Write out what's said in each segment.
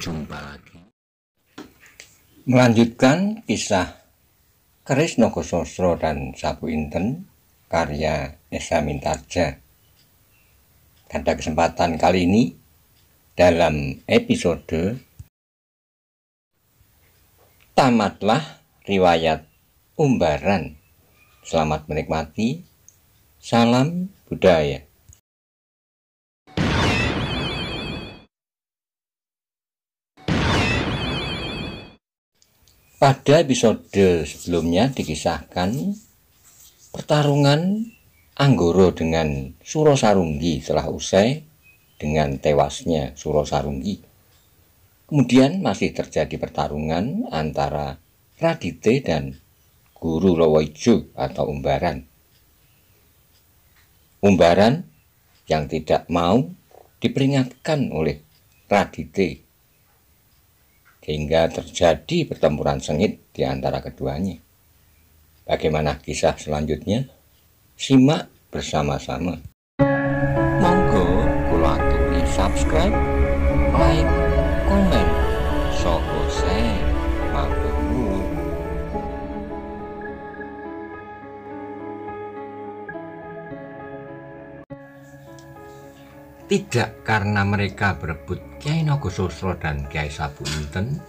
jumpa lagi. Melanjutkan kisah Keris Nogososro dan Sapu Inten karya Esa Mintarja. Pada kesempatan kali ini dalam episode Tamatlah Riwayat Umbaran. Selamat menikmati. Salam budaya. Pada episode sebelumnya dikisahkan pertarungan Anggoro dengan Surosarunggi setelah usai dengan tewasnya Surosarunggi. Kemudian masih terjadi pertarungan antara Radite dan Guru Lowoijo atau Umbaran. Umbaran yang tidak mau diperingatkan oleh Radite, hingga terjadi pertempuran sengit di antara keduanya. Bagaimana kisah selanjutnya? Simak bersama-sama. Monggo kula aturi subscribe, like, komen, soko share, matur nuwun. Tidak karena mereka berebut Kyai Nogososro dan Kyai Sapu Inten,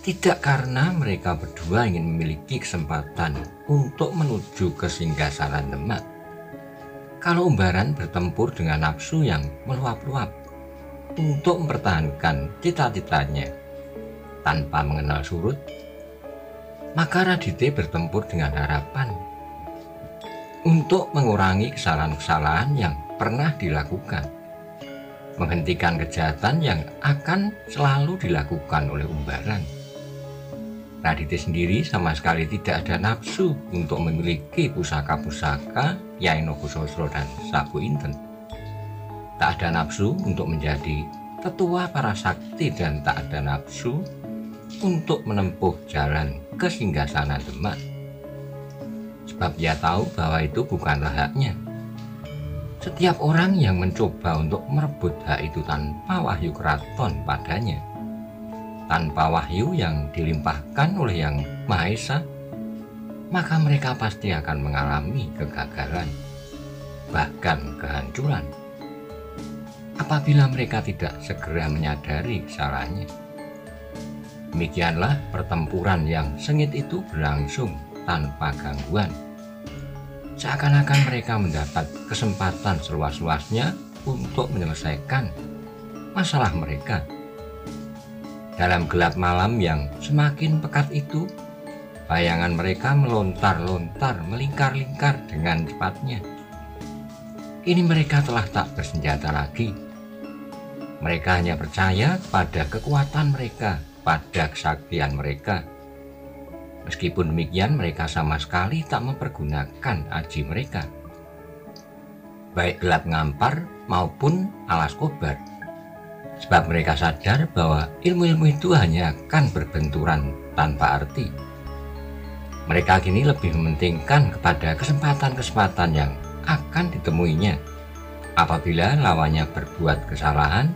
tidak karena mereka berdua ingin memiliki kesempatan untuk menuju ke singgasaran Demak. Kalau Umbaran bertempur dengan nafsu yang meluap-luap untuk mempertahankan cita-citanya tanpa mengenal surut, maka Radite bertempur dengan harapan untuk mengurangi kesalahan-kesalahan yang pernah dilakukan, menghentikan kejahatan yang akan selalu dilakukan oleh Umbaran. Radite sendiri sama sekali tidak ada nafsu untuk memiliki pusaka-pusaka Kyai Nogososro dan Sapu Inten. Tak ada nafsu untuk menjadi tetua para sakti dan tak ada nafsu untuk menempuh jalan ke singgasana Demak. Sebab ia tahu bahwa itu bukanlah haknya. Setiap orang yang mencoba untuk merebut hak itu tanpa wahyu keraton padanya, tanpa wahyu yang dilimpahkan oleh Yang Maha Esa, maka mereka pasti akan mengalami kegagalan, bahkan kehancuran, apabila mereka tidak segera menyadari kesalahannya. Demikianlah pertempuran yang sengit itu berlangsung tanpa gangguan. Seakan-akan mereka mendapat kesempatan seluas-luasnya untuk menyelesaikan masalah mereka. Dalam gelap malam yang semakin pekat itu, bayangan mereka melontar-lontar, melingkar-lingkar dengan cepatnya. Kini mereka telah tak bersenjata lagi. Mereka hanya percaya pada kekuatan mereka, pada kesaktian mereka. Meskipun demikian, mereka sama sekali tak mempergunakan aji mereka, baik gelap ngampar maupun alas kobar. Sebab mereka sadar bahwa ilmu-ilmu itu hanya akan berbenturan tanpa arti. Mereka kini lebih mementingkan kepada kesempatan-kesempatan yang akan ditemuinya apabila lawannya berbuat kesalahan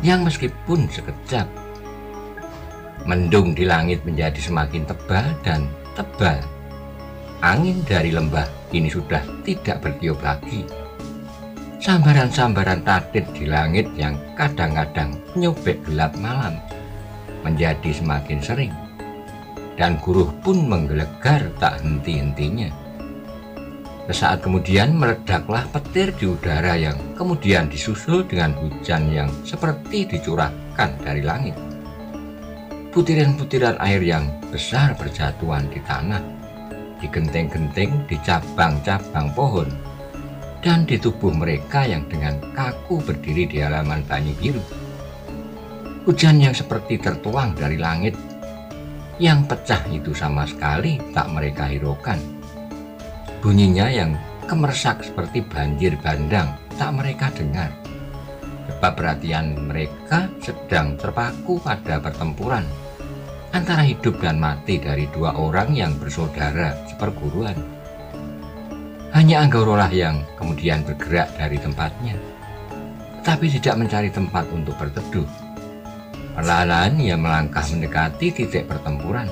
yang meskipun sekejap. Mendung di langit menjadi semakin tebal dan tebal. Angin dari lembah kini sudah tidak bertiup lagi. Sambaran-sambaran radit di langit yang kadang-kadang menyobek gelap malam menjadi semakin sering, dan guruh pun menggelegar tak henti-hentinya. Sesaat kemudian meledaklah petir di udara yang kemudian disusul dengan hujan yang seperti dicurahkan dari langit. Butiran-butiran air yang besar berjatuhan di tanah, di genteng-genteng, di cabang-cabang pohon, dan di tubuh mereka yang dengan kaku berdiri di halaman Banyu Biru. Hujan yang seperti tertuang dari langit, yang pecah itu sama sekali tak mereka hiraukan. Bunyinya yang kemersak seperti banjir bandang tak mereka dengar, sebab perhatian mereka sedang terpaku pada pertempuran antara hidup dan mati dari dua orang yang bersaudara seperguruan. Hanya Anggoro lah yang kemudian bergerak dari tempatnya, tetapi tidak mencari tempat untuk berteduh. Perlahan ia melangkah mendekati titik pertempuran,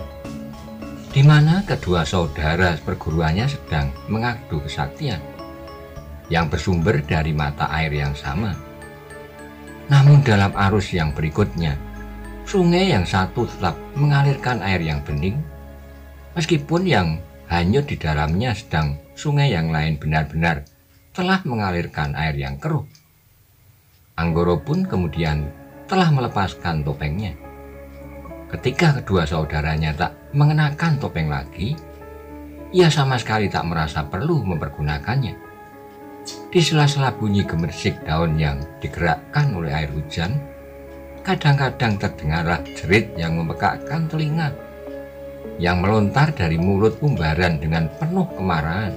di mana kedua saudara perguruannya sedang mengadu kesaktian yang bersumber dari mata air yang sama. Namun dalam arus yang berikutnya, sungai yang satu tetap mengalirkan air yang bening, meskipun yang hanyut di dalamnya sedang sungai yang lain benar-benar telah mengalirkan air yang keruh. Anggoro pun kemudian telah melepaskan topengnya. Ketika kedua saudaranya tak mengenakan topeng lagi, ia sama sekali tak merasa perlu mempergunakannya. Di sela-sela bunyi gemersik daun yang digerakkan oleh air hujan, kadang-kadang terdengarlah jerit yang memekakkan telinga, yang melontar dari mulut Umbaran dengan penuh kemarahan.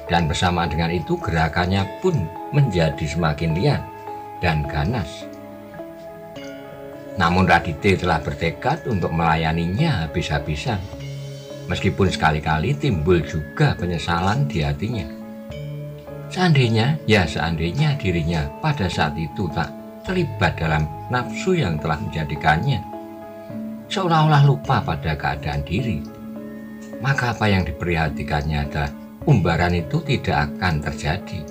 Dan bersamaan dengan itu gerakannya pun menjadi semakin liar dan ganas. Namun Radite telah bertekad untuk melayaninya habis-habisan, meskipun sekali-kali timbul juga penyesalan di hatinya. Seandainya dirinya pada saat itu tak terlibat dalam nafsu yang telah menjadikannya seolah-olah lupa pada keadaan diri, maka apa yang diperhatikannya adalah Umbaran itu tidak akan terjadi.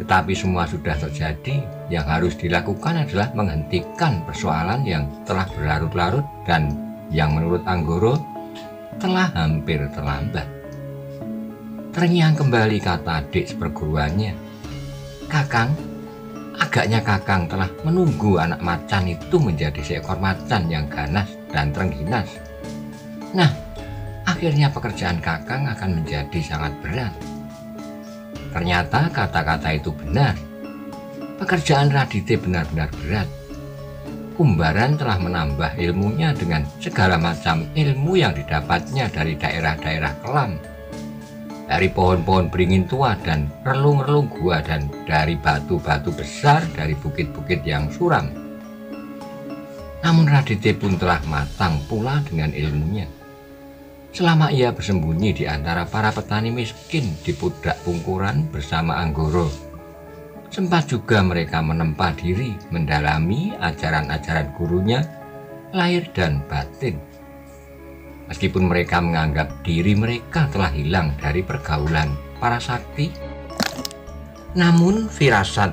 Tetapi semua sudah terjadi. Yang harus dilakukan adalah menghentikan persoalan yang telah berlarut-larut dan yang menurut Anggoro telah hampir terlambat. Terngiang kembali kata adik seperguruannya, "Kakang, agaknya Kakang telah menunggu anak macan itu menjadi seekor macan yang ganas dan terengginas. Nah, akhirnya pekerjaan Kakang akan menjadi sangat berat." Ternyata kata-kata itu benar. Pekerjaan Radite benar-benar berat. Umbaran telah menambah ilmunya dengan segala macam ilmu yang didapatnya dari daerah-daerah kelam, dari pohon-pohon beringin tua dan relung-relung gua, dan dari batu-batu besar dari bukit-bukit yang suram. Namun Radite pun telah matang pula dengan ilmunya. Selama ia bersembunyi di antara para petani miskin di pudak Pungkuran bersama Anggoro, sempat juga mereka menempa diri mendalami ajaran-ajaran gurunya lahir dan batin. Meskipun mereka menganggap diri mereka telah hilang dari pergaulan para sakti, namun firasat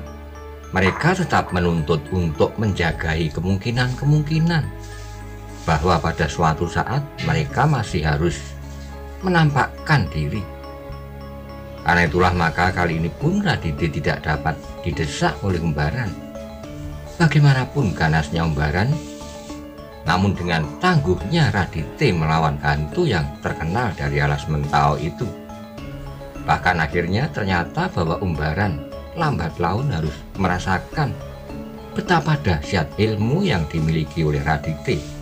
mereka tetap menuntut untuk menjagai kemungkinan-kemungkinan bahwa pada suatu saat mereka masih harus menampakkan diri. Karena itulah maka kali ini pun Radite tidak dapat didesak oleh Umbaran. Bagaimanapun ganasnya Umbaran, namun dengan tangguhnya Radite melawan hantu yang terkenal dari alas mentau itu. Bahkan akhirnya ternyata bahwa Umbaran lambat laun harus merasakan betapa dahsyat ilmu yang dimiliki oleh Radite.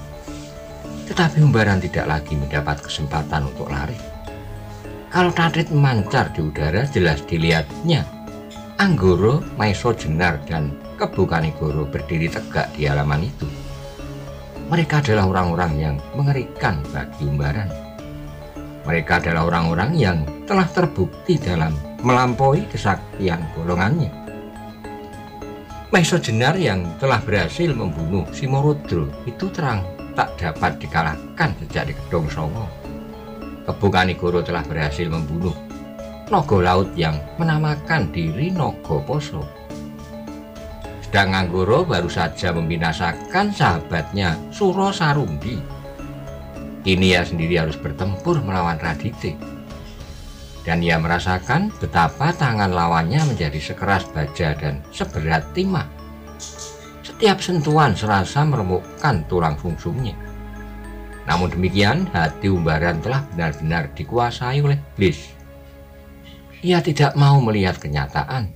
Tetapi Umbaran tidak lagi mendapat kesempatan untuk lari. Kalau Radite memancar di udara, jelas dilihatnya Anggoro, Maiso Jenar, dan Kebo Kanigoro berdiri tegak di halaman itu. Mereka adalah orang-orang yang mengerikan bagi Umbaran. Mereka adalah orang-orang yang telah terbukti dalam melampaui kesaktian golongannya. Maiso Jenar yang telah berhasil membunuh Simorudro itu terang tak dapat dikalahkan sejak di Gedong Songo. Kebo Kanigoro telah berhasil membunuh Naga Laut yang menamakan diri Naga Poso. Sedang Anggoro baru saja membinasakan sahabatnya Suro Sarumbi. Kini ia sendiri harus bertempur melawan Radite. Dan ia merasakan betapa tangan lawannya menjadi sekeras baja dan seberat timah. Setiap sentuhan serasa meremukkan tulang sungsumnya. Namun demikian, hati Umbaran telah benar-benar dikuasai oleh iblis. Ia tidak mau melihat kenyataan.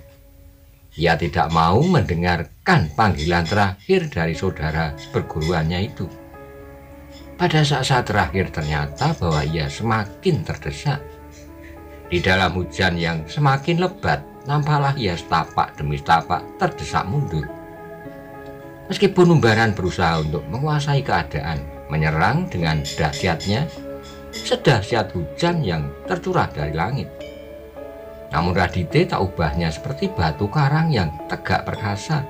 Ia tidak mau mendengarkan panggilan terakhir dari saudara perguruannya itu. Pada saat-saat terakhir ternyata bahwa ia semakin terdesak. Di dalam hujan yang semakin lebat, nampaklah ia setapak demi setapak terdesak mundur. Meskipun Umbaran berusaha untuk menguasai keadaan, menyerang dengan dahsyatnya, sedahsyat hujan yang tercurah dari langit. Namun Radite tak ubahnya seperti batu karang yang tegak perkasa.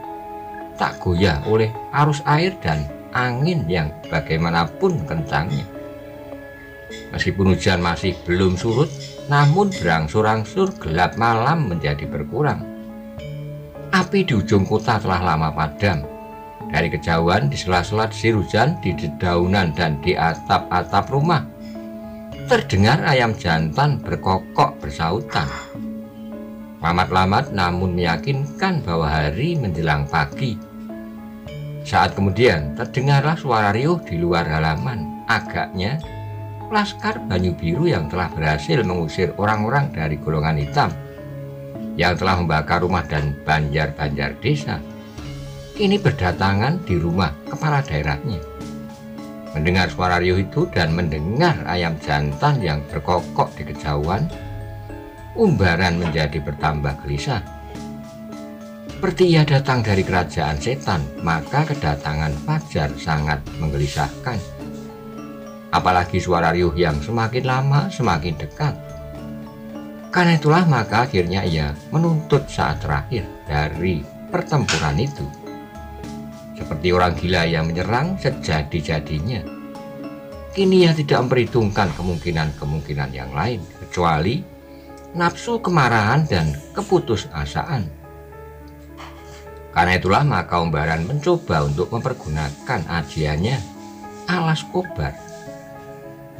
tak goyah oleh arus air dan angin yang bagaimanapun kencangnya. Meskipun hujan masih belum surut, namun berangsur-angsur gelap malam menjadi berkurang. Api di ujung kota telah lama padam. Dari kejauhan, di sela-sela desir hujan, di dedaunan dan di atap-atap rumah, terdengar ayam jantan berkokok bersautan. Lamat-lamat namun meyakinkan bahwa hari menjelang pagi. Saat kemudian terdengarlah suara riuh di luar halaman. Agaknya Laskar Banyu Biru yang telah berhasil mengusir orang-orang dari golongan hitam yang telah membakar rumah dan banjar-banjar desa, kini berdatangan di rumah kepala daerahnya. Mendengar suara riuh itu dan mendengar ayam jantan yang berkokok di kejauhan, Umbaran menjadi bertambah gelisah. Seperti ia datang dari kerajaan setan, maka kedatangan Fajar sangat menggelisahkan. Apalagi suara riuh yang semakin lama semakin dekat. Karena itulah maka akhirnya ia menuntut saat terakhir dari pertempuran itu. Seperti orang gila yang menyerang sejadi-jadinya. Kini ia tidak memperhitungkan kemungkinan-kemungkinan yang lain, kecuali nafsu kemarahan dan keputusasaan. Karena itulah maka Umbaran mencoba untuk mempergunakan ajiannya alas kobar.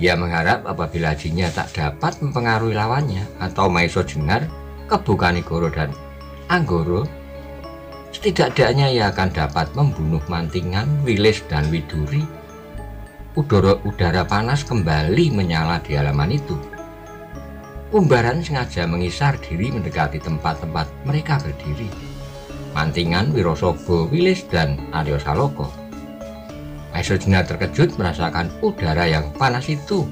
Ia mengharap apabila ajinya tak dapat mempengaruhi lawannya atau Maiso Jenar, Kebu Kanigoro dan Anggoro, setidaknya ia akan dapat membunuh Mantingan, Wilis dan Widuri. Udara panas kembali menyala di halaman itu. Umbaran sengaja mengisar diri mendekati tempat-tempat mereka berdiri. Mantingan, Wirosobo, Wilis dan Aryo Saloko. Maiso Jenar terkejut merasakan udara yang panas itu.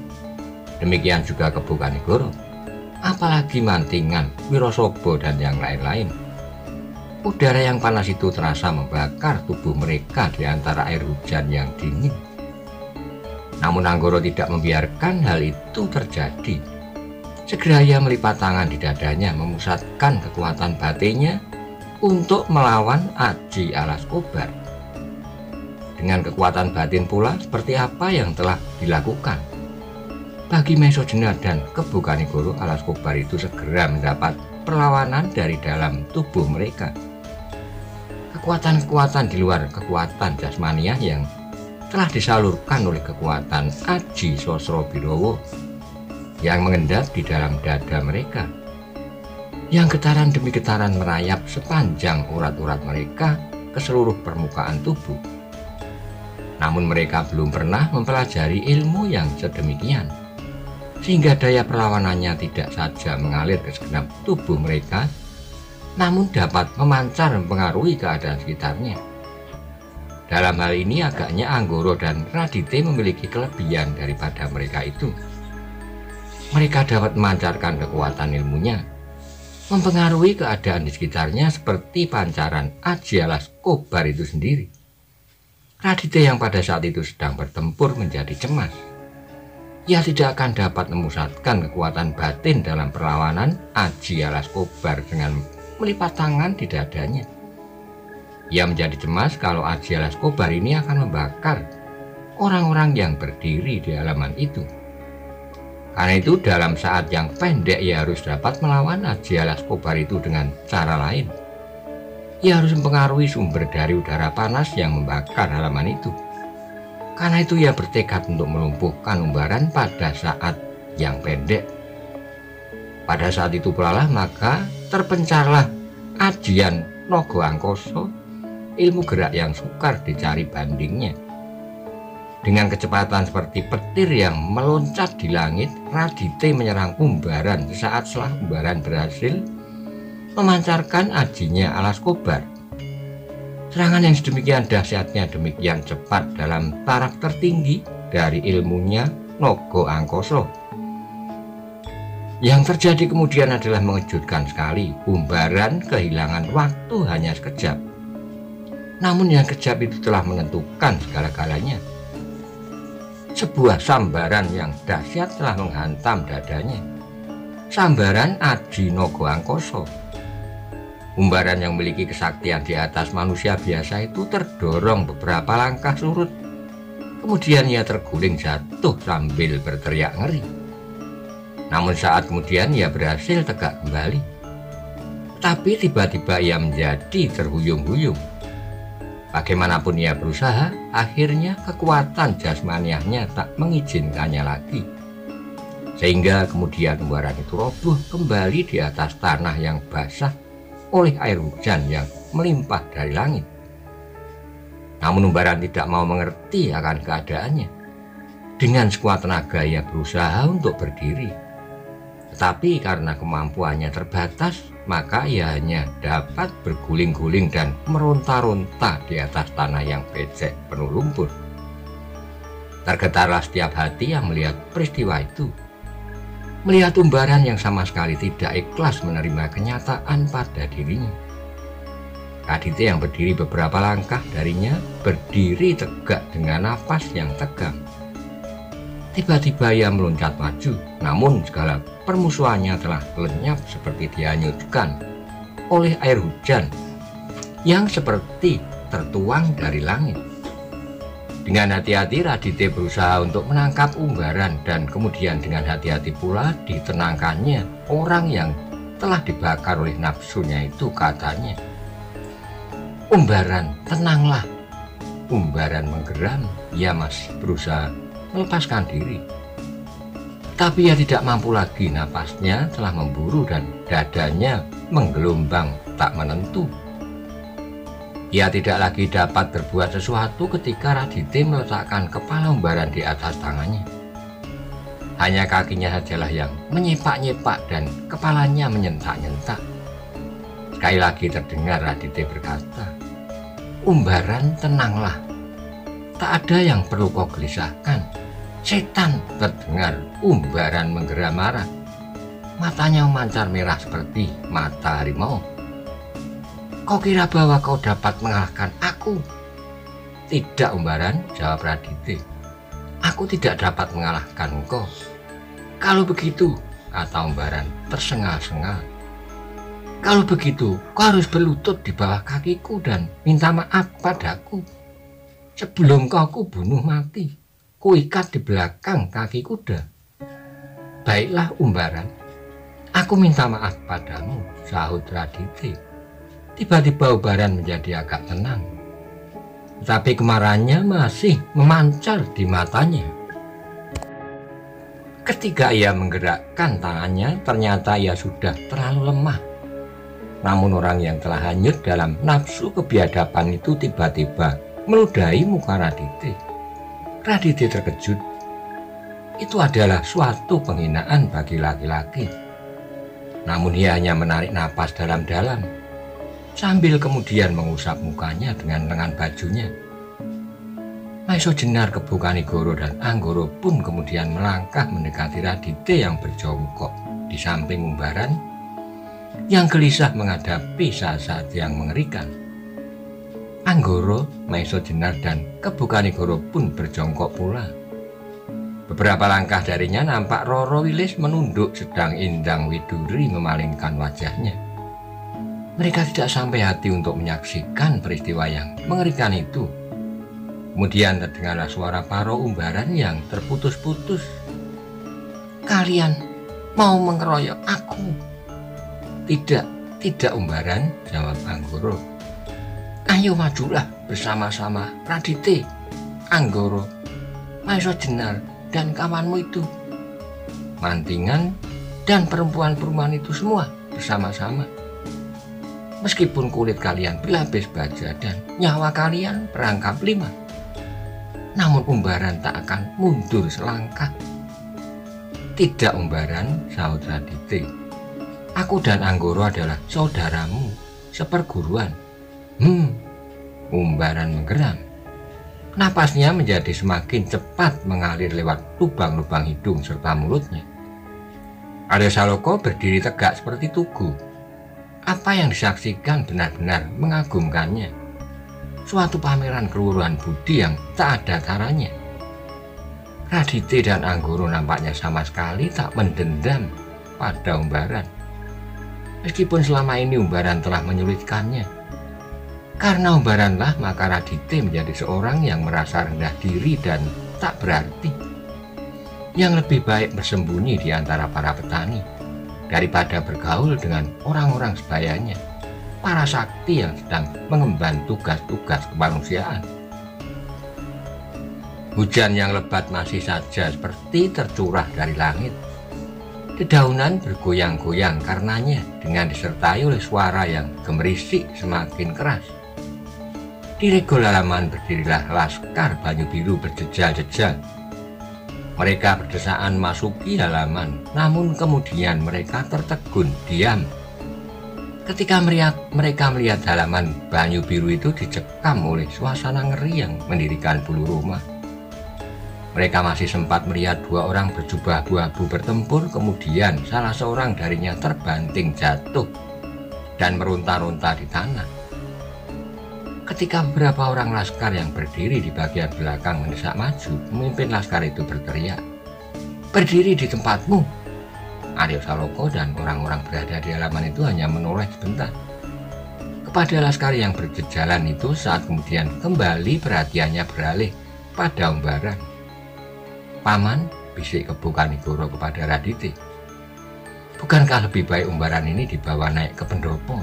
Demikian juga Kebu Kanigoro. Apalagi Mantingan, Wirosobo dan yang lain-lain. Udara yang panas itu terasa membakar tubuh mereka di antara air hujan yang dingin. Namun Anggoro tidak membiarkan hal itu terjadi. Segera ia melipat tangan di dadanya, memusatkan kekuatan batinnya untuk melawan Aji Alas Kobar. Dengan kekuatan batin pula seperti apa yang telah dilakukan. Bagi Maiso Jenar dan Kebu Kanigoro, Alas Kobar itu segera mendapat perlawanan dari dalam tubuh mereka. Kekuatan-kekuatan di luar kekuatan jasmania yang telah disalurkan oleh kekuatan Aji Sosrobirowo yang mengendap di dalam dada mereka, yang getaran demi getaran merayap sepanjang urat-urat mereka ke seluruh permukaan tubuh. Namun mereka belum pernah mempelajari ilmu yang sedemikian, sehingga daya perlawanannya tidak saja mengalir ke segenap tubuh mereka, namun dapat memancar mempengaruhi keadaan sekitarnya. Dalam hal ini agaknya Anggoro dan Radite memiliki kelebihan daripada mereka itu. Mereka dapat memancarkan kekuatan ilmunya, mempengaruhi keadaan di sekitarnya seperti pancaran Aji Alas Kobar itu sendiri. Radite yang pada saat itu sedang bertempur menjadi cemas. Ia tidak akan dapat memusatkan kekuatan batin dalam perlawanan Aji Alas Kobar dengan melipat tangan di dadanya. Ia menjadi cemas kalau Aji Alas Kobar ini akan membakar orang-orang yang berdiri di halaman itu. Karena itu dalam saat yang pendek ia harus dapat melawan Aji Alas Kobar itu dengan cara lain. Ia harus mempengaruhi sumber dari udara panas yang membakar halaman itu. Karena itu ia bertekad untuk melumpuhkan Umbaran pada saat yang pendek. Pada saat itu pula lah maka terpencarlah ajian Naga Angkasa, ilmu gerak yang sukar dicari bandingnya. Dengan kecepatan seperti petir yang meloncat di langit, Radite menyerang Umbaran sesaat setelah Umbaran berhasil memancarkan ajinya Alas Kobar. Serangan yang sedemikian dahsyatnya, demikian cepat dalam taraf tertinggi dari ilmunya Naga Angkasa. Yang terjadi kemudian adalah mengejutkan sekali. Umbaran kehilangan waktu hanya sekejap. Namun yang kejap itu telah menentukan segala-galanya. Sebuah sambaran yang dahsyat telah menghantam dadanya. Sambaran Aji Naga Angkasa. Umbaran yang memiliki kesaktian di atas manusia biasa itu terdorong beberapa langkah surut. Kemudian ia terguling jatuh sambil berteriak ngeri. Namun saat kemudian ia berhasil tegak kembali. Tapi tiba-tiba ia menjadi terhuyung-huyung. Bagaimanapun ia berusaha, akhirnya kekuatan jasmaniahnya tak mengizinkannya lagi. Sehingga kemudian umbaran itu roboh kembali di atas tanah yang basah oleh air hujan yang melimpah dari langit. Namun umbaran tidak mau mengerti akan keadaannya. Dengan sekuat tenaga ia berusaha untuk berdiri. Tetapi karena kemampuannya terbatas, maka ia hanya dapat berguling-guling dan meronta-ronta di atas tanah yang becek penuh lumpur. Tergetarlah setiap hati yang melihat peristiwa itu. Melihat umbaran yang sama sekali tidak ikhlas menerima kenyataan pada dirinya. Raditya yang berdiri beberapa langkah darinya berdiri tegak dengan nafas yang tegang. Tiba-tiba ia meloncat maju, namun segala permusuhannya telah lenyap seperti dihanyutkan oleh air hujan yang seperti tertuang dari langit. Dengan hati-hati Raditya berusaha untuk menangkap umbaran dan kemudian dengan hati-hati pula ditenangkannya orang yang telah dibakar oleh nafsunya itu. Katanya, "Umbaran, tenanglah." Umbaran menggeram, ia masih berusaha melepaskan diri. Tapi ia tidak mampu lagi, napasnya telah memburu dan dadanya menggelombang tak menentu. Ia tidak lagi dapat berbuat sesuatu ketika Raditya meletakkan kepala umbaran di atas tangannya. Hanya kakinya sajalah yang menyepak-nyepak dan kepalanya menyentak-nyentak. Sekali lagi terdengar Raditya berkata, "Umbaran, tenanglah. Tak ada yang perlu kau gelisahkan. Setan!" Terdengar umbaran menggeram marah. Matanya memancar merah seperti mata harimau. "Kau kira bahwa kau dapat mengalahkan aku?" "Tidak, umbaran," jawab Raditya. "Aku tidak dapat mengalahkan engkau." "Kalau begitu," kata umbaran tersengal-sengal, "kalau begitu kau harus berlutut di bawah kakiku dan minta maaf padaku. Sebelum kau kubunuh mati, kuikat di belakang kaki kuda." "Baiklah, umbaran, aku minta maaf padamu," sahut Raditya. Tiba-tiba umbaran menjadi agak tenang, tetapi kemarahannya masih memancar di matanya. Ketika ia menggerakkan tangannya, ternyata ia sudah terlalu lemah. Namun orang yang telah hanyut dalam nafsu kebiadaban itu tiba-tiba meludahi muka Raditya. Raditya terkejut. Itu adalah suatu penghinaan bagi laki-laki. Namun ia hanya menarik napas dalam-dalam, sambil kemudian mengusap mukanya dengan lengan bajunya. Maiso Jenar, Kebukanigoro, dan Anggoro pun kemudian melangkah mendekati Raditya yang berjongkok di samping umbaran, yang gelisah menghadapi saat-saat yang mengerikan. Anggoro, Maiso Jenar, dan Kebukanigoro pun berjongkok pula. Beberapa langkah darinya nampak Roro Wilis menunduk sedang Indang Widuri memalingkan wajahnya. Mereka tidak sampai hati untuk menyaksikan peristiwa yang mengerikan itu. Kemudian terdengarlah suara paro umbaran yang terputus-putus. "Kalian mau mengeroyok aku?" Tidak umbaran," jawab Anggoro. "Ayo majulah bersama-sama Raditya, Anggoro, Maiso Jenar, dan kawanmu itu. Mantingan dan perempuan-perempuan itu semua bersama-sama. Meskipun kulit kalian berlapis baja dan nyawa kalian perangkap 5, namun umbaran tak akan mundur selangkah." "Tidak, umbaran," sahut Raditya. "Aku dan Anggoro adalah saudaramu seperguruan." Umbaran menggeram. Napasnya menjadi semakin cepat mengalir lewat lubang-lubang hidung serta mulutnya. Arya Saloka berdiri tegak seperti tugu. Apa yang disaksikan benar-benar mengagumkannya. Suatu pameran keluruhan budi yang tak ada taranya. Raditya dan Anggoro nampaknya sama sekali tak mendendam pada umbaran. meskipun selama ini Umbaran telah menyulitkannya. Karena Umbaranlah maka Radite menjadi seorang yang merasa rendah diri dan tak berarti, yang lebih baik bersembunyi di antara para petani daripada bergaul dengan orang-orang sebayanya, para sakti yang sedang mengemban tugas-tugas kemanusiaan. Hujan yang lebat masih saja seperti tercurah dari langit. Dedaunan bergoyang-goyang karenanya dengan disertai oleh suara yang gemerisik semakin keras. Di regol halaman berdirilah laskar Banyu Biru berjejal-jejal. Mereka berdesaan masuki halaman, namun kemudian mereka tertegun diam ketika mereka melihat halaman Banyu Biru itu dicekam oleh suasana ngeri yang mendirikan bulu roma. Mereka masih sempat melihat dua orang berjubah abu-abu bertempur, kemudian salah seorang darinya terbanting jatuh dan meronta-ronta di tanah. Ketika beberapa orang laskar yang berdiri di bagian belakang mendesak maju, pemimpin laskar itu berteriak, "Berdiri di tempatmu!" Aryo Saloko dan orang-orang berada di halaman itu hanya menoleh sebentar kepada laskar yang berjejalan itu, saat kemudian kembali perhatiannya beralih pada Umbaran. "Paman," bisik Kebo Kanigoro kepada Radite, "bukankah lebih baik Umbaran ini dibawa naik ke pendopo?"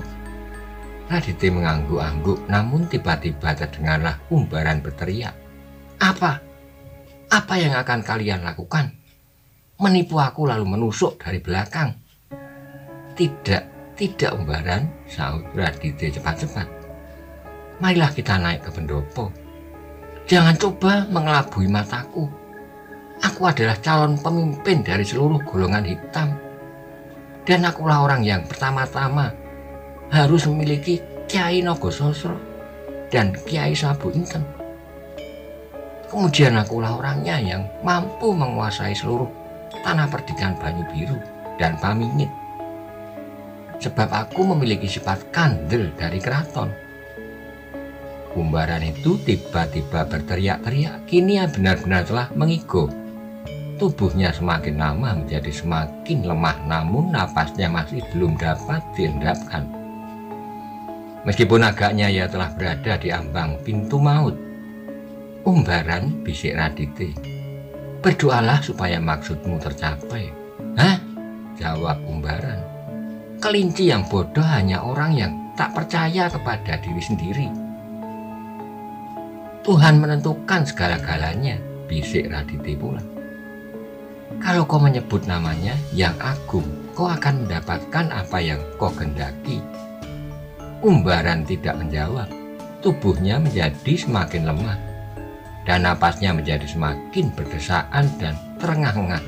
Radite mengangguk-angguk, namun tiba-tiba terdengarlah Umbaran berteriak, "Apa? Apa yang akan kalian lakukan? Menipu aku lalu menusuk dari belakang?" Tidak Umbaran," sahut Radite cepat-cepat. "Marilah kita naik ke pendopo. Jangan coba mengelabui mataku. Aku adalah calon pemimpin dari seluruh golongan hitam. Dan akulah orang yang pertama-tama harus memiliki Kyai Nogososro dan Kyai Sabu Inten. Kemudian akulah orangnya yang mampu menguasai seluruh tanah perdikan Banyu Biru dan Pamingit. Sebab aku memiliki sifat kandel dari keraton." Umbaran itu tiba-tiba berteriak-teriak. Kini benar-benar telah mengigo. Tubuhnya semakin lama menjadi semakin lemah, namun napasnya masih belum dapat diendapkan. Meskipun agaknya ia telah berada di ambang pintu maut. "Umbaran," bisik Radite, "berdoalah supaya maksudmu tercapai." "Hah?" jawab Umbaran. "Kelinci yang bodoh hanya orang yang tak percaya kepada diri sendiri." "Tuhan menentukan segala-galanya," bisik Radite pula. "Kalau kau menyebut namanya yang agung, kau akan mendapatkan apa yang kau kehendaki." Umbaran tidak menjawab. Tubuhnya menjadi semakin lemah dan napasnya menjadi semakin berdesaan dan terengah-engah.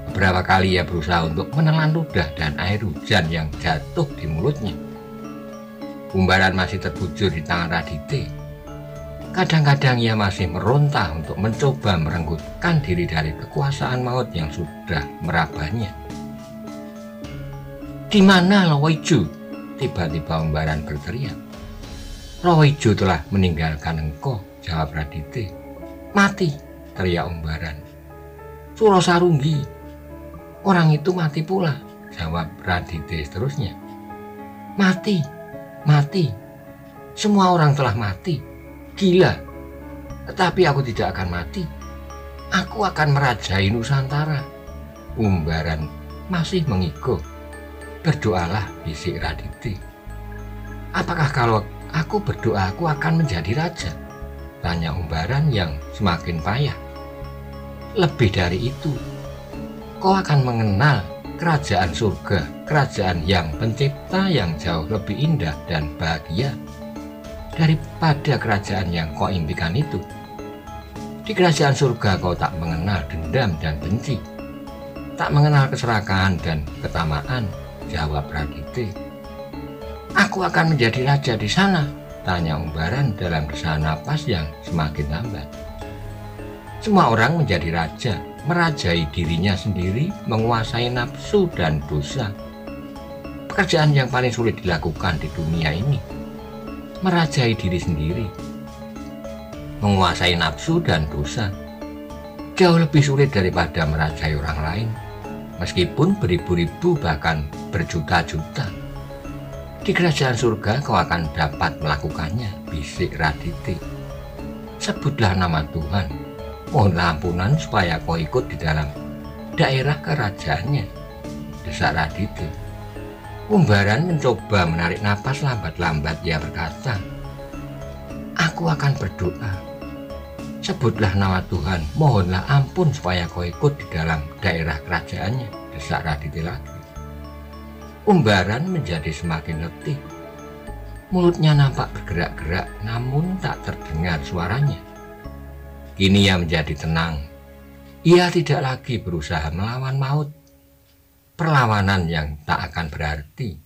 Beberapa kali ia berusaha untuk menelan ludah dan air hujan yang jatuh di mulutnya. Umbaran masih terbujur di tangan Radite. Kadang-kadang ia masih meronta untuk mencoba merenggutkan diri dari kekuasaan maut yang sudah merabahnya. "Di mana Lowoijo?" tiba-tiba Umbaran berteriak. "Lowoijo telah meninggalkan engkau," jawab Radite. "Mati," teriak Umbaran. "Suro Sarunggi, orang itu mati pula," jawab Radite seterusnya. "Mati, mati, semua orang telah mati. Gila, tetapi aku tidak akan mati. Aku akan merajai Nusantara." Umbaran masih mengigo. "Berdoalah," bisik Radite. "Apakah kalau aku berdoa aku akan menjadi raja?" tanya Umbaran yang semakin payah. "Lebih dari itu, kau akan mengenal kerajaan surga, kerajaan yang pencipta yang jauh lebih indah dan bahagia daripada kerajaan yang kau impikan itu. Di kerajaan surga kau tak mengenal dendam dan benci, tak mengenal keserakahan dan ketamaan," jawab Radite. "Aku akan menjadi raja di sana?" tanya Umbaran dalam desahan napas yang semakin lambat. Semua orang menjadi raja, merajai dirinya sendiri, menguasai nafsu dan dosa. Pekerjaan yang paling sulit dilakukan di dunia ini, merajai diri sendiri, menguasai nafsu dan dosa. Jauh lebih sulit daripada merajai orang lain. meskipun beribu-ribu bahkan berjuta-juta. Di kerajaan surga kau akan dapat melakukannya, bisik Raditya. Sebutlah nama Tuhan, mohonlah ampunan supaya kau ikut di dalam daerah kerajaannya, desak Raditya. Umbaran mencoba menarik napas lambat-lambat. Ia berkata, aku akan berdoa. Sebutlah nama Tuhan, mohonlah ampun supaya kau ikut di dalam daerah kerajaannya, desak Raditya lagi. Umbaran menjadi semakin letih. Mulutnya nampak bergerak-gerak, namun tak terdengar suaranya. Kini ia menjadi tenang. Ia tidak lagi berusaha melawan maut. Perlawanan yang tak akan berarti.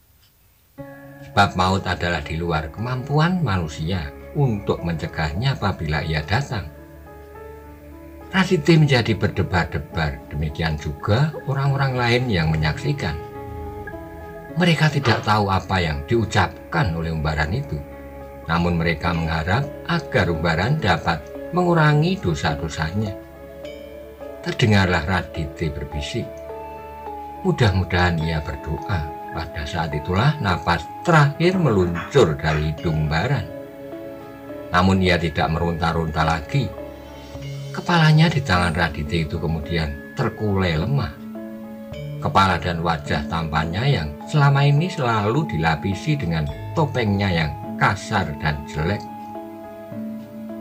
Sebab maut adalah di luar kemampuan manusia untuk mencegahnya apabila ia datang. Raditya menjadi berdebar-debar, demikian juga orang-orang lain yang menyaksikan. Mereka tidak tahu apa yang diucapkan oleh umbaran itu, namun mereka mengharap agar umbaran dapat mengurangi dosa-dosanya. Terdengarlah Raditya berbisik. Mudah-mudahan ia berdoa. Pada saat itulah napas terakhir meluncur dari hidung umbaran. Namun ia tidak meronta-ronta lagi. Kepalanya di tangan Raditya itu kemudian terkulai lemah. Kepala dan wajah tampannya yang selama ini selalu dilapisi dengan topengnya yang kasar dan jelek.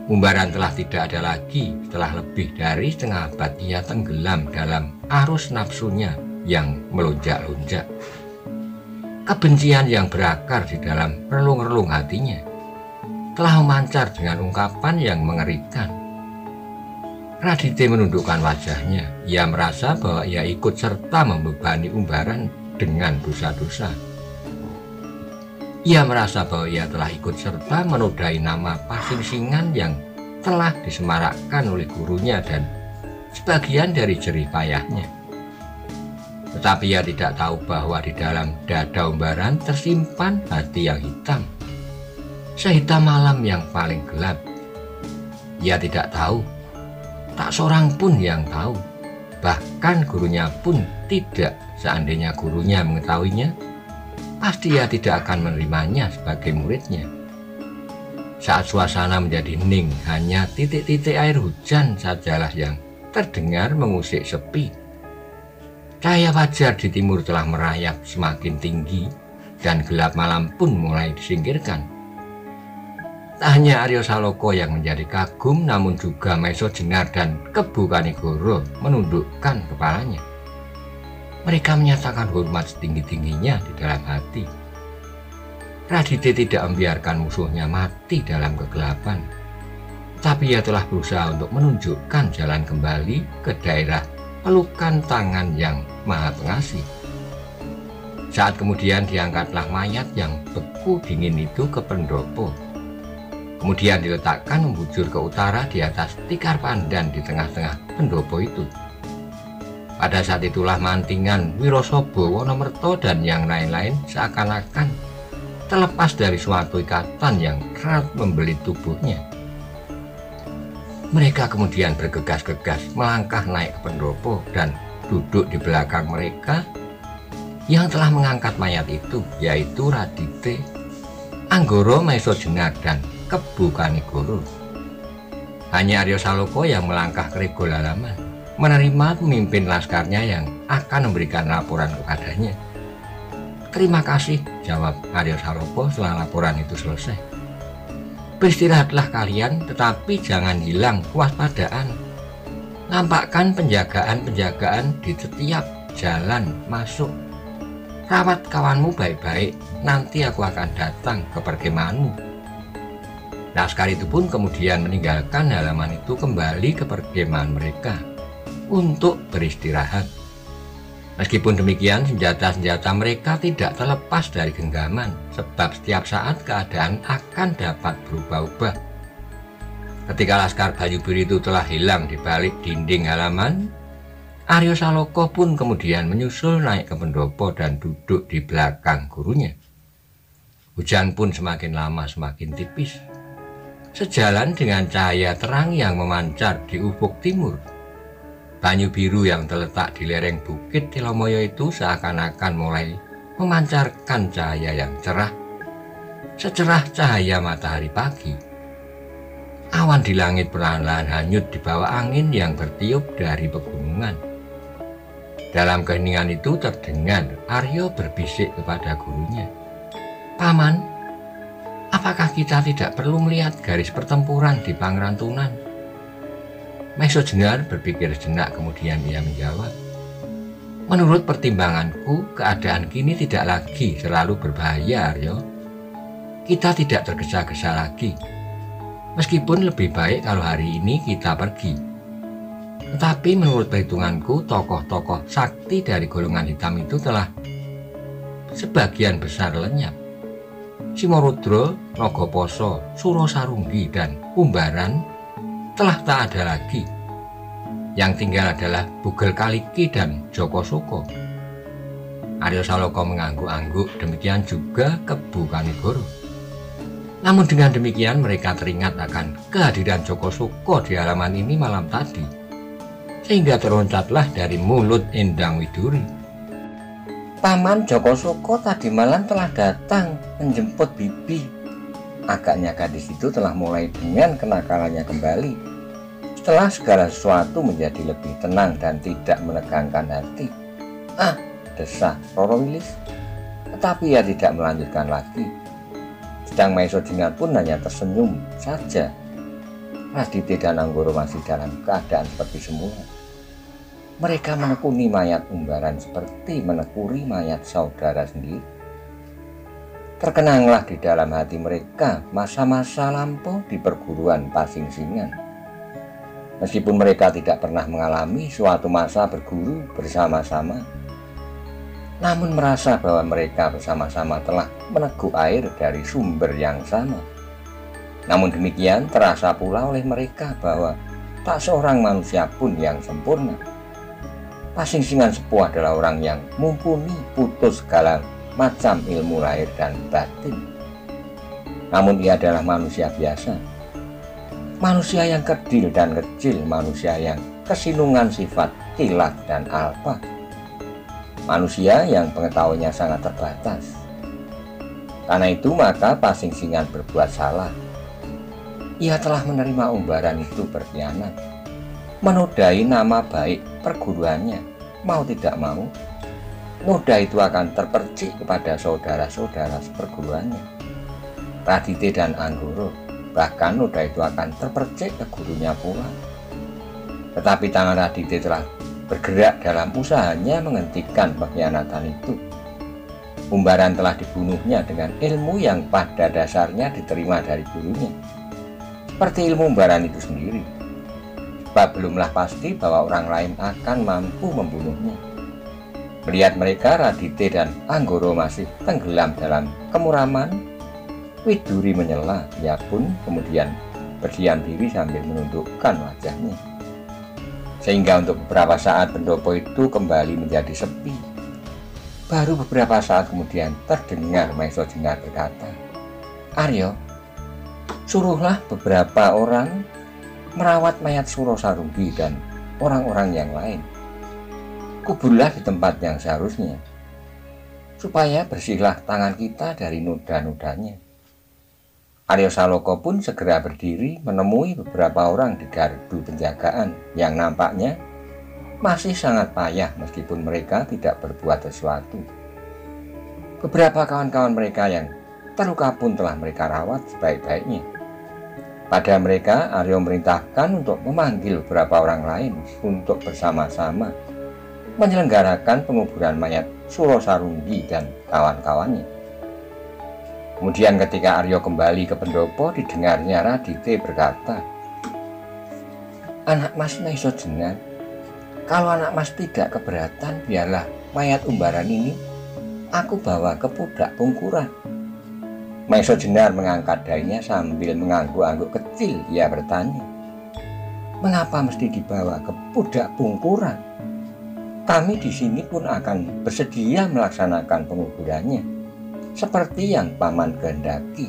Umbaran telah tidak ada lagi. Setelah lebih dari setengah abad ia tenggelam dalam arus nafsunya yang melonjak-lonjak. Kebencian yang berakar di dalam relung-relung hatinya telah memancar dengan ungkapan yang mengerikan. Raditya menundukkan wajahnya. Ia merasa bahwa ia ikut serta membebani umbaran dengan dosa-dosa. Ia merasa bahwa ia telah ikut serta menodai nama pasing-singan yang telah disemarakkan oleh gurunya dan sebagian dari jerih payahnya. Tetapi ia tidak tahu bahwa di dalam dada umbaran tersimpan hati yang hitam, sehitam malam yang paling gelap. Ia tidak tahu. Tak seorang pun yang tahu, bahkan gurunya pun tidak. Seandainya gurunya mengetahuinya, pasti ia tidak akan menerimanya sebagai muridnya. Saat suasana menjadi hening, hanya titik-titik air hujan sajalah yang terdengar mengusik sepi. Cahaya fajar di timur telah merayap semakin tinggi, dan gelap malam pun mulai disingkirkan. Tak hanya Arya Saloka yang menjadi kagum, namun juga Maesa Jenar dan Kebu Kanigoro menundukkan kepalanya. Mereka menyatakan hormat setinggi-tingginya di dalam hati. Raditya tidak membiarkan musuhnya mati dalam kegelapan, tapi ia telah berusaha untuk menunjukkan jalan kembali ke daerah pelukan tangan yang maha pengasih. Saat kemudian diangkatlah mayat yang beku dingin itu ke pendopo. Kemudian diletakkan membujur ke utara di atas tikar pandan di tengah-tengah pendopo itu. Pada saat itulah Mantingan, Wirosobo, Wonomerto, dan yang lain-lain seakan-akan terlepas dari suatu ikatan yang erat membelit tubuhnya. Mereka kemudian bergegas-gegas melangkah naik ke pendopo dan duduk di belakang mereka yang telah mengangkat mayat itu, yaitu Raditya, Anggoro, Maesa Jenar, dan Kebu Kanigoro. Hanya Arya Saloka yang melangkah ke regol halaman, menerima pemimpin laskarnya yang akan memberikan laporan kepadanya. Terima kasih, jawab Arya Saloka setelah laporan itu selesai. Beristirahatlah kalian, tetapi jangan hilang kewaspadaan. Nampakkan penjagaan-penjagaan di setiap jalan masuk. Rawat kawanmu baik-baik, nanti aku akan datang ke perkemahanmu. Laskar itu pun kemudian meninggalkan halaman itu kembali ke perkemahan mereka untuk beristirahat. Meskipun demikian, senjata-senjata mereka tidak terlepas dari genggaman, sebab setiap saat keadaan akan dapat berubah-ubah. Ketika laskar Bayu Biru itu telah hilang di balik dinding halaman, Arya Saloka pun kemudian menyusul naik ke pendopo dan duduk di belakang gurunya. Hujan pun semakin lama semakin tipis, sejalan dengan cahaya terang yang memancar di ufuk timur. Banyu biru yang terletak di lereng bukit Tilomoyo itu seakan-akan mulai memancarkan cahaya yang cerah, secerah cahaya matahari pagi. Awan di langit perlahan-lahan hanyut di bawah angin yang bertiup dari pegunungan. Dalam keheningan itu terdengar Aryo berbisik kepada gurunya. "Paman, apakah kita tidak perlu melihat garis pertempuran di Pangrantunan?" Maiso Jenar berpikir sejenak, kemudian ia menjawab, "Menurut pertimbanganku, keadaan kini tidak lagi terlalu berbahaya, Aryo. Kita tidak tergesa-gesa lagi. Meskipun lebih baik kalau hari ini kita pergi. Tetapi menurut perhitunganku, tokoh-tokoh sakti dari golongan hitam itu telah sebagian besar lenyap. Simorudro, Nogoposo, Surosarunggi, dan Umbaran telah tak ada lagi. Yang tinggal adalah Bugel Kaliki dan Joko Soko." Aryo Saloka mengangguk-angguk, demikian juga Kebu Kanigoro. Namun dengan demikian mereka teringat akan kehadiran Joko Soko di halaman ini malam tadi, sehingga teroncatlah dari mulut Endang Widuri, "Paman Joko Soko tadi malam telah datang menjemput Bibi." Agaknya gadis itu telah mulai dengan kenakalannya kembali setelah segala sesuatu menjadi lebih tenang dan tidak menegangkan hati. "Ah," desah Roro Wilis, tetapi ia tidak melanjutkan lagi. Sedang Maiso Jenar pun hanya tersenyum saja. Radite dan Anggoro masih dalam keadaan seperti semula. Mereka menekuni mayat Umbaran seperti menekuni mayat saudara sendiri. Terkenanglah di dalam hati mereka masa-masa lampau di perguruan Pasingsingan. Meskipun mereka tidak pernah mengalami suatu masa berguru bersama-sama, namun merasa bahwa mereka bersama-sama telah meneguk air dari sumber yang sama. Namun demikian terasa pula oleh mereka bahwa tak seorang manusia pun yang sempurna. Pasingsingan Sepuh adalah orang yang mumpuni putus segala macam ilmu lahir dan batin. Namun ia adalah manusia biasa, manusia yang kerdil dan kecil, manusia yang kesinungan sifat kilaf dan alpa, manusia yang pengetahuannya sangat terbatas. Karena itu maka Pasingsingan berbuat salah. Ia telah menerima Umbaran itu berkhianat, menodai nama baik perguruannya. Mau tidak mau, noda itu akan terpercik kepada saudara-saudara seperguruannya, Radite dan Anggoro. Bahkan noda itu akan terpercik ke gurunya pula. Tetapi tangan Radite telah bergerak dalam usahanya menghentikan pengkhianatan itu. Umbaran telah dibunuhnya dengan ilmu yang pada dasarnya diterima dari gurunya, seperti ilmu Umbaran itu sendiri. Sebab belumlah pasti bahwa orang lain akan mampu membunuhnya. Melihat mereka, Radite dan Anggoro masih tenggelam dalam kemuraman, Widuri menyela. Ia pun kemudian berdiam diri sambil menundukkan wajahnya. Sehingga untuk beberapa saat pendopo itu kembali menjadi sepi. Baru beberapa saat kemudian terdengar Maiso Jenar berkata, "Aryo, suruhlah beberapa orang merawat mayat Surosarunggi dan orang-orang yang lain. Kuburlah di tempat yang seharusnya, supaya bersihlah tangan kita dari noda-nodanya." Aryo Saloka pun segera berdiri menemui beberapa orang di gardu penjagaan yang nampaknya masih sangat payah meskipun mereka tidak berbuat sesuatu. Beberapa kawan-kawan mereka yang terluka pun telah mereka rawat sebaik-baiknya. Pada mereka, Aryo merintahkan untuk memanggil beberapa orang lain untuk bersama-sama menyelenggarakan penguburan mayat Surosarunggi dan kawan-kawannya. Kemudian ketika Aryo kembali ke pendopo, didengarnya Radite berkata, "Anak Mas Maiso Jenar, kalau anak Mas tidak keberatan, biarlah mayat Umbaran ini aku bawa ke Pudak Pungkuran." Maiso Jenar mengangkat dahinya sambil mengangguk-angguk kecil. Ia bertanya, "Mengapa mesti dibawa ke Pudak Pungkuran? Kami di sini pun akan bersedia melaksanakan penguburannya, seperti yang Paman kehendaki."